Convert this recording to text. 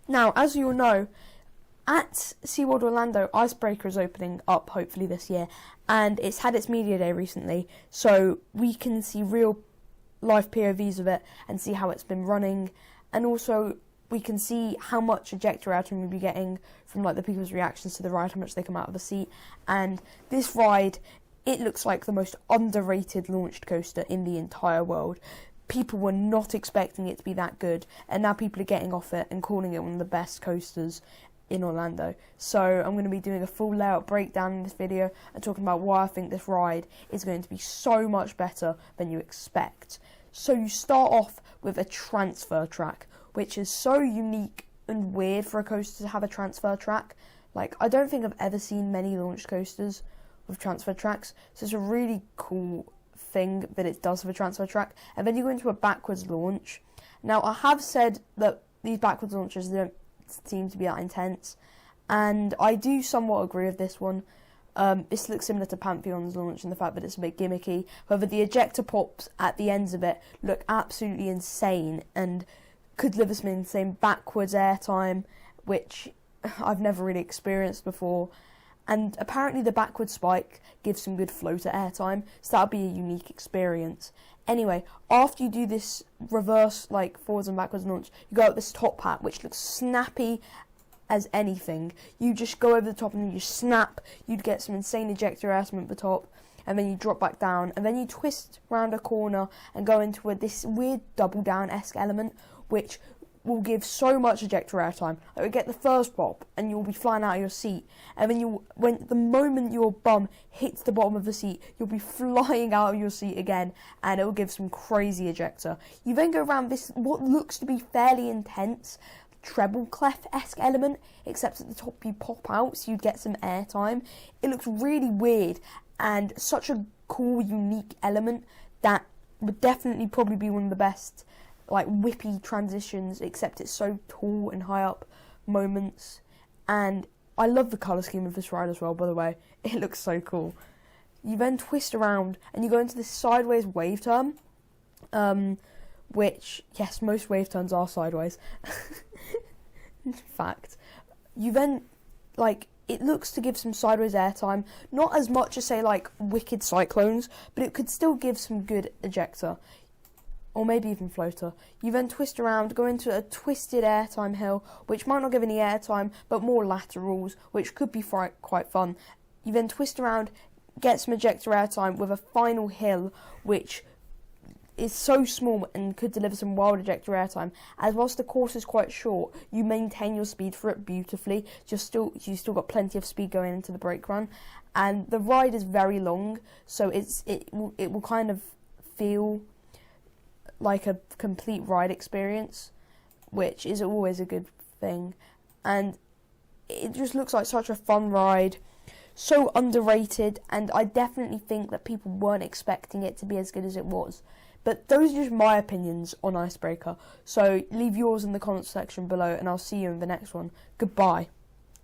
Now, as you all know, at SeaWorld Orlando, Icebreaker is opening up hopefully this year, and it's had its media day recently, so we can see real live POVs of it and see how it's been running, and also we can see how much ejector airtime we'll be getting from like the people's reactions to the ride, how much they come out of the seat. And this ride, it looks like the most underrated launched coaster in the entire world. People were not expecting it to be that good, and now people are getting off it and calling it one of the best coasters in Orlando. So I'm going to be doing a full layout breakdown in this video and talking about why I think this ride is going to be so much better than you expect. So you start off with a transfer track, which is so unique and weird for a coaster to have a transfer track. Like, I don't think I've ever seen many launched coasters with transfer tracks, so it's a really cool thing that it does have a transfer track. And then you go into a backwards launch. Now, I have said that these backwards launches don't seem to be that intense, and I do somewhat agree with this one. This looks similar to Pantheon's launch in the fact that it's a bit gimmicky. However, the ejector pops at the ends of it look absolutely insane and could deliver some insane backwards airtime, which I've never really experienced before. And apparently the backward spike gives some good floater airtime, so that'll be a unique experience. Anyway, after you do this reverse, like, forwards and backwards launch, you go up this top hat, which looks snappy as anything. You just go over the top and you snap, you'd get some insane ejector airtime at the top, and then you drop back down, and then you twist round a corner and go into this weird double down-esque element, which will give so much ejector airtime. Like, you'll get the first pop and you'll be flying out of your seat, and then the moment your bum hits the bottom of the seat, you'll be flying out of your seat again, and it will give some crazy ejector. You then go around this what looks to be fairly intense treble clef-esque element, except at the top you pop out, so you get some airtime. It looks really weird and such a cool, unique element that would definitely probably be one of the best, like, whippy transitions, except it's so tall and high up moments. And I love the colour scheme of this ride as well, by the way. It looks so cool. You then twist around and you go into this sideways wave turn, which, yes, most wave turns are sideways. In fact, you then, like, it looks to give some sideways airtime, not as much as, say, like, Wicked Cyclones, but it could still give some good ejector, or maybe even floater. You then twist around, go into a twisted airtime hill, which might not give any airtime, but more laterals, which could be quite fun. You then twist around, get some ejector airtime with a final hill, which is so small and could deliver some wild ejector airtime. As whilst the course is quite short, you maintain your speed for it beautifully. You still got plenty of speed going into the brake run, and the ride is very long, so it will kind of feel like a complete ride experience, which is always a good thing. And it just looks like such a fun ride, so underrated, and I definitely think that people weren't expecting it to be as good as it was. But those are just my opinions on Icebreaker, so leave yours in the comments section below, and I'll see you in the next one. Goodbye.